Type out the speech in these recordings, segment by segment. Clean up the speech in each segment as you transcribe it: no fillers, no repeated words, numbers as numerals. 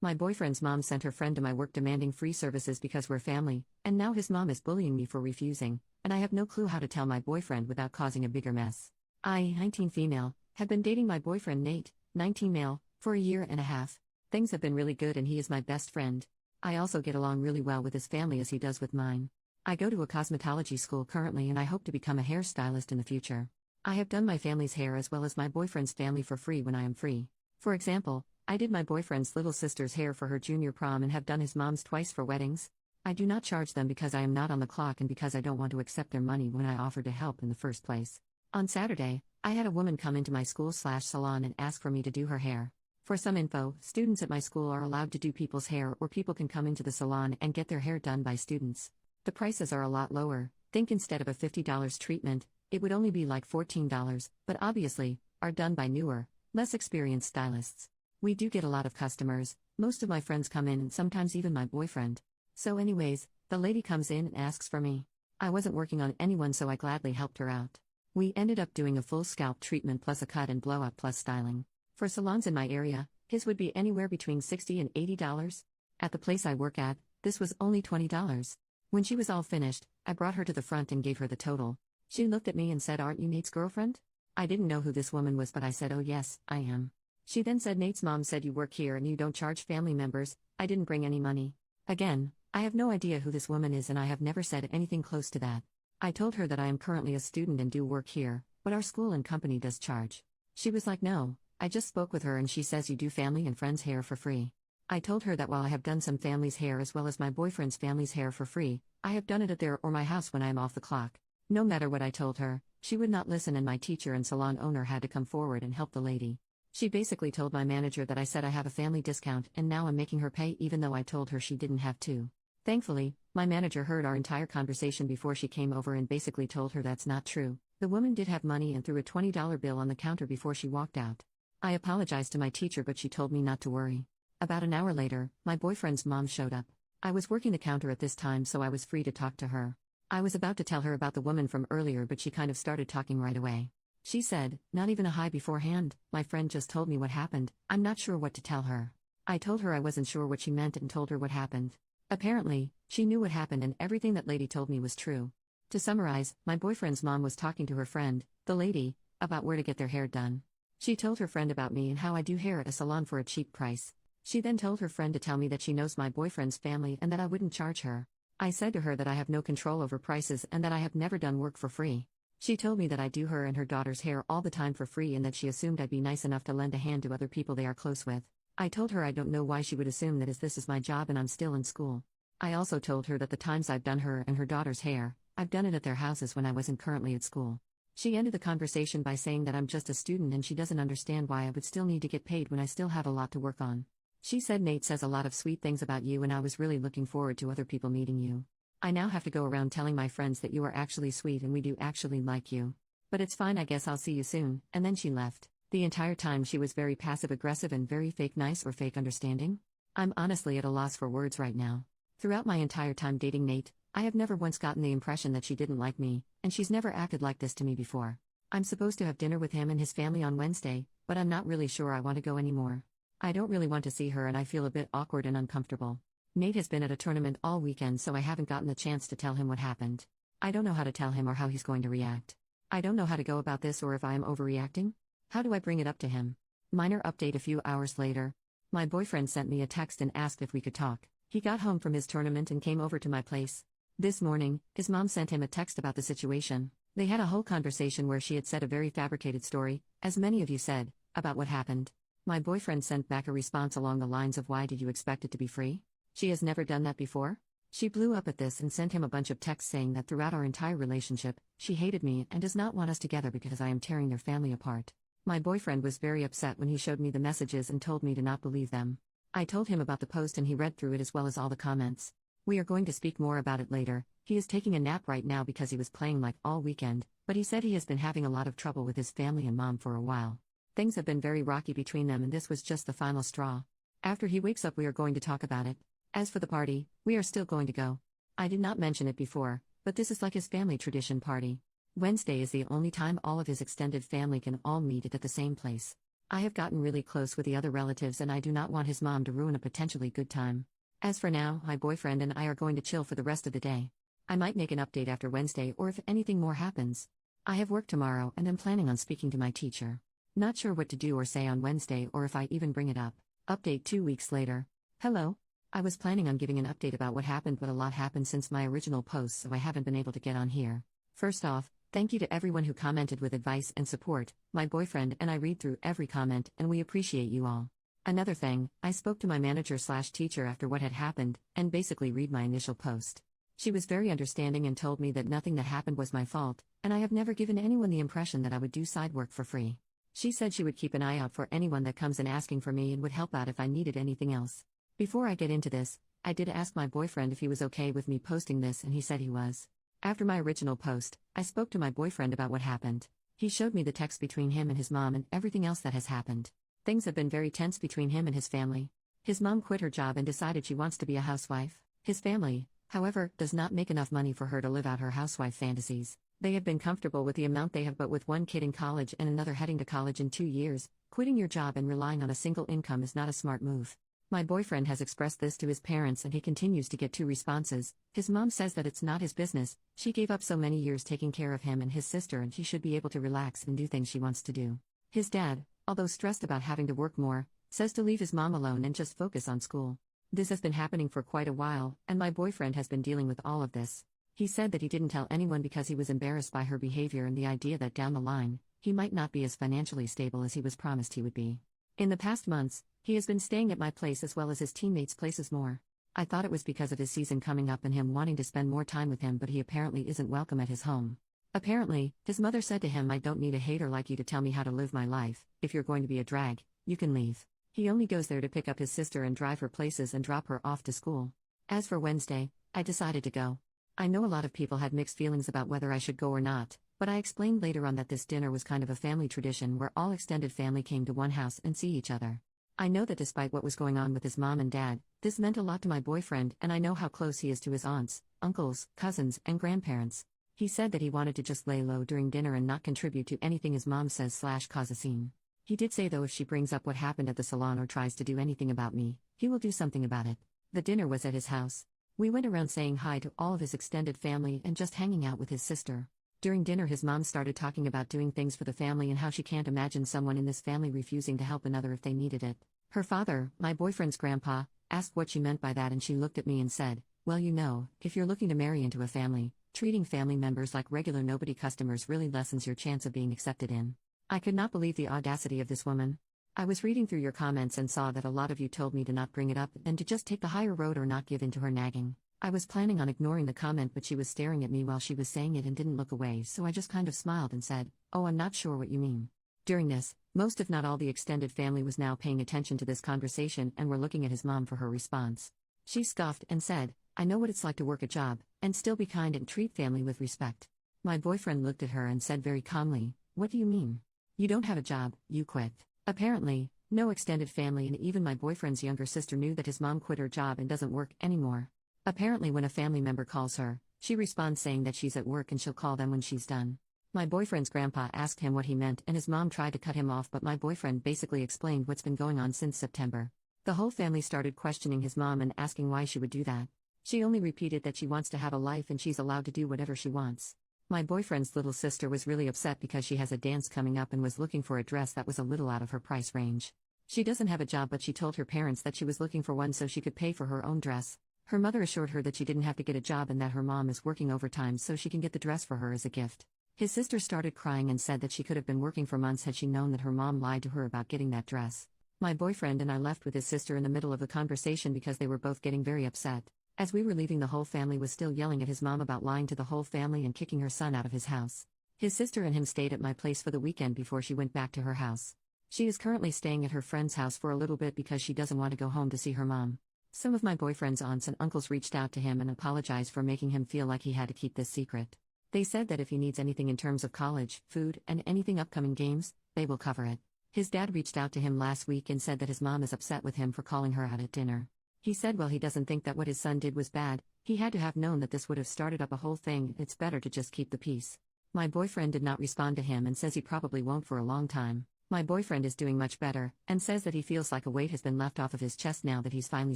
My boyfriend's mom sent her friend to my work demanding free services because we're family, and now his mom is bullying me for refusing, and I have no clue how to tell my boyfriend without causing a bigger mess. I, 19 female, have been dating my boyfriend Nate, 19 male, for a year and a half. Things have been really good and he is my best friend. I also get along really well with his family as he does with mine. I go to a cosmetology school currently and I hope to become a hairstylist in the future. I have done my family's hair as well as my boyfriend's family for free when I am free. For example, I did my boyfriend's little sister's hair for her junior prom and have done his mom's twice for weddings. I do not charge them because I am not on the clock and because I don't want to accept their money when I offered to help in the first place. On Saturday, I had a woman come into my school/salon and ask for me to do her hair. For some info, students at my school are allowed to do people's hair or people can come into the salon and get their hair done by students. The prices are a lot lower. Think instead of a $50 treatment, it would only be like $14, but obviously, are done by newer, less experienced stylists. We do get a lot of customers, most of my friends come in and sometimes even my boyfriend. So anyways, the lady comes in and asks for me. I wasn't working on anyone so I gladly helped her out. We ended up doing a full scalp treatment plus a cut and blow up plus styling. For salons in my area, his would be anywhere between $60 and $80. At the place I work at, this was only $20. When she was all finished, I brought her to the front and gave her the total. She looked at me and said, "Aren't you Nate's girlfriend?" I didn't know who this woman was but I said, "Oh yes, I am." She then said, "Nate's mom said you work here and you don't charge family members." I didn't bring any money. Again, I have no idea who this woman is and I have never said anything close to that. I told her that I am currently a student and do work here, but our school and company does charge. She was like, "No, I just spoke with her and she says you do family and friends' hair for free." I told her that while I have done some family's hair as well as my boyfriend's family's hair for free, I have done it at their or my house when I am off the clock. No matter what I told her, she would not listen and my teacher and salon owner had to come forward and help the lady. She basically told my manager that I said I have a family discount and now I'm making her pay even though I told her she didn't have to. Thankfully, my manager heard our entire conversation before she came over and basically told her that's not true. The woman did have money and threw a $20 bill on the counter before she walked out. I apologized to my teacher but she told me not to worry. About an hour later, my boyfriend's mom showed up. I was working the counter at this time so I was free to talk to her. I was about to tell her about the woman from earlier but she kind of started talking right away. She said, "Not even a hi beforehand, my friend just told me what happened, I'm not sure what to tell her." I told her I wasn't sure what she meant and told her what happened. Apparently, she knew what happened and everything that lady told me was true. To summarize, my boyfriend's mom was talking to her friend, the lady, about where to get their hair done. She told her friend about me and how I do hair at a salon for a cheap price. She then told her friend to tell me that she knows my boyfriend's family and that I wouldn't charge her. I said to her that I have no control over prices and that I have never done work for free. She told me that I do her and her daughter's hair all the time for free and that she assumed I'd be nice enough to lend a hand to other people they are close with. I told her I don't know why she would assume that as this is my job and I'm still in school. I also told her that the times I've done her and her daughter's hair, I've done it at their houses when I wasn't currently at school. She ended the conversation by saying that I'm just a student and she doesn't understand why I would still need to get paid when I still have a lot to work on. She said Nate says a lot of sweet things about you and I was really looking forward to other people meeting you. I now have to go around telling my friends that you are actually sweet and we do actually like you. But it's fine, I guess I'll see you soon, and then she left. The entire time she was very passive-aggressive and very fake nice or fake understanding. I'm honestly at a loss for words right now. Throughout my entire time dating Nate, I have never once gotten the impression that she didn't like me, and she's never acted like this to me before. I'm supposed to have dinner with him and his family on Wednesday, but I'm not really sure I want to go anymore. I don't really want to see her and I feel a bit awkward and uncomfortable. Nate has been at a tournament all weekend so I haven't gotten the chance to tell him what happened. I don't know how to tell him or how he's going to react. I don't know how to go about this or if I am overreacting. How do I bring it up to him? Minor update: a few hours later. My boyfriend sent me a text and asked if we could talk. He got home from his tournament and came over to my place. This morning, his mom sent him a text about the situation. They had a whole conversation where she had said a very fabricated story, as many of you said, about what happened. My boyfriend sent back a response along the lines of, "Why did you expect it to be free? She has never done that before?" She blew up at this and sent him a bunch of texts saying that throughout our entire relationship, she hated me and does not want us together because I am tearing their family apart. My boyfriend was very upset when he showed me the messages and told me to not believe them. I told him about the post and he read through it as well as all the comments. We are going to speak more about it later. He is taking a nap right now because he was playing like all weekend, but he said he has been having a lot of trouble with his family and mom for a while. Things have been very rocky between them and this was just the final straw. After he wakes up we are going to talk about it. As for the party, we are still going to go. I did not mention it before, but this is like his family tradition party. Wednesday is the only time all of his extended family can all meet at the same place. I have gotten really close with the other relatives and I do not want his mom to ruin a potentially good time. As for now, my boyfriend and I are going to chill for the rest of the day. I might make an update after Wednesday or if anything more happens. I have work tomorrow and am planning on speaking to my teacher. Not sure what to do or say on Wednesday or if I even bring it up. Update 2 weeks later. Hello. I was planning on giving an update about what happened, but a lot happened since my original post, so I haven't been able to get on here. First off, thank you to everyone who commented with advice and support. My boyfriend and I read through every comment and we appreciate you all. Another thing, I spoke to my manager/teacher after what had happened and basically read my initial post. She was very understanding and told me that nothing that happened was my fault, and I have never given anyone the impression that I would do side work for free. She said she would keep an eye out for anyone that comes in asking for me and would help out if I needed anything else. Before I get into this, I did ask my boyfriend if he was okay with me posting this and he said he was. After my original post, I spoke to my boyfriend about what happened. He showed me the text between him and his mom and everything else that has happened. Things have been very tense between him and his family. His mom quit her job and decided she wants to be a housewife. His family, however, does not make enough money for her to live out her housewife fantasies. They have been comfortable with the amount they have, but with one kid in college and another heading to college in 2 years, quitting your job and relying on a single income is not a smart move. My boyfriend has expressed this to his parents and he continues to get 2 responses. His mom says that it's not his business, she gave up so many years taking care of him and his sister and he should be able to relax and do things she wants to do. His dad, although stressed about having to work more, says to leave his mom alone and just focus on school. This has been happening for quite a while, and my boyfriend has been dealing with all of this. He said that he didn't tell anyone because he was embarrassed by her behavior and the idea that down the line, he might not be as financially stable as he was promised he would be. In the past months, he has been staying at my place as well as his teammates' places more. I thought it was because of his season coming up and him wanting to spend more time with him, but he apparently isn't welcome at his home. Apparently, his mother said to him, "I don't need a hater like you to tell me how to live my life. If you're going to be a drag, you can leave." He only goes there to pick up his sister and drive her places and drop her off to school. As for Wednesday, I decided to go. I know a lot of people had mixed feelings about whether I should go or not, but I explained later on that this dinner was kind of a family tradition where all extended family came to one house and see each other. I know that despite what was going on with his mom and dad, this meant a lot to my boyfriend, and I know how close he is to his aunts, uncles, cousins, and grandparents. He said that he wanted to just lay low during dinner and not contribute to anything his mom says/cause a scene. He did say though if she brings up what happened at the salon or tries to do anything about me, he will do something about it. The dinner was at his house. We went around saying hi to all of his extended family and just hanging out with his sister. During dinner his mom started talking about doing things for the family and how she can't imagine someone in this family refusing to help another if they needed it. Her father, my boyfriend's grandpa, asked what she meant by that and she looked at me and said, "Well, you know, if you're looking to marry into a family, treating family members like regular nobody customers really lessens your chance of being accepted in." I could not believe the audacity of this woman. I was reading through your comments and saw that a lot of you told me to not bring it up and to just take the higher road or not give in to her nagging. I was planning on ignoring the comment, but she was staring at me while she was saying it and didn't look away, so I just kind of smiled and said, "Oh, I'm not sure what you mean." During this, most if not all the extended family was now paying attention to this conversation and were looking at his mom for her response. She scoffed and said, "I know what it's like to work a job, and still be kind and treat family with respect." My boyfriend looked at her and said very calmly, "What do you mean? You don't have a job, you quit." Apparently, no extended family and even my boyfriend's younger sister knew that his mom quit her job and doesn't work anymore. Apparently when a family member calls her, she responds saying that she's at work and she'll call them when she's done. My boyfriend's grandpa asked him what he meant and his mom tried to cut him off, but my boyfriend basically explained what's been going on since September. The whole family started questioning his mom and asking why she would do that. She only repeated that she wants to have a life and she's allowed to do whatever she wants. My boyfriend's little sister was really upset because she has a dance coming up and was looking for a dress that was a little out of her price range. She doesn't have a job, but she told her parents that she was looking for one so she could pay for her own dress. Her mother assured her that she didn't have to get a job and that her mom is working overtime so she can get the dress for her as a gift. His sister started crying and said that she could have been working for months had she known that her mom lied to her about getting that dress. My boyfriend and I left with his sister in the middle of the conversation because they were both getting very upset. As we were leaving, the whole family was still yelling at his mom about lying to the whole family and kicking her son out of his house. His sister and him stayed at my place for the weekend before she went back to her house. She is currently staying at her friend's house for a little bit because she doesn't want to go home to see her mom. Some of my boyfriend's aunts and uncles reached out to him and apologized for making him feel like he had to keep this secret. They said that if he needs anything in terms of college, food, and anything upcoming games, they will cover it. His dad reached out to him last week and said that his mom is upset with him for calling her out at dinner. He said well, he doesn't think that what his son did was bad, he had to have known that this would have started up a whole thing, it's better to just keep the peace. My boyfriend did not respond to him and says he probably won't for a long time. My boyfriend is doing much better, and says that he feels like a weight has been left off of his chest now that he's finally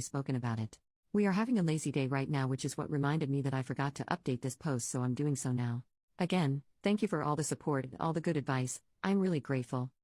spoken about it. We are having a lazy day right now, which is what reminded me that I forgot to update this post, so I'm doing so now. Again, thank you for all the support and all the good advice, I'm really grateful.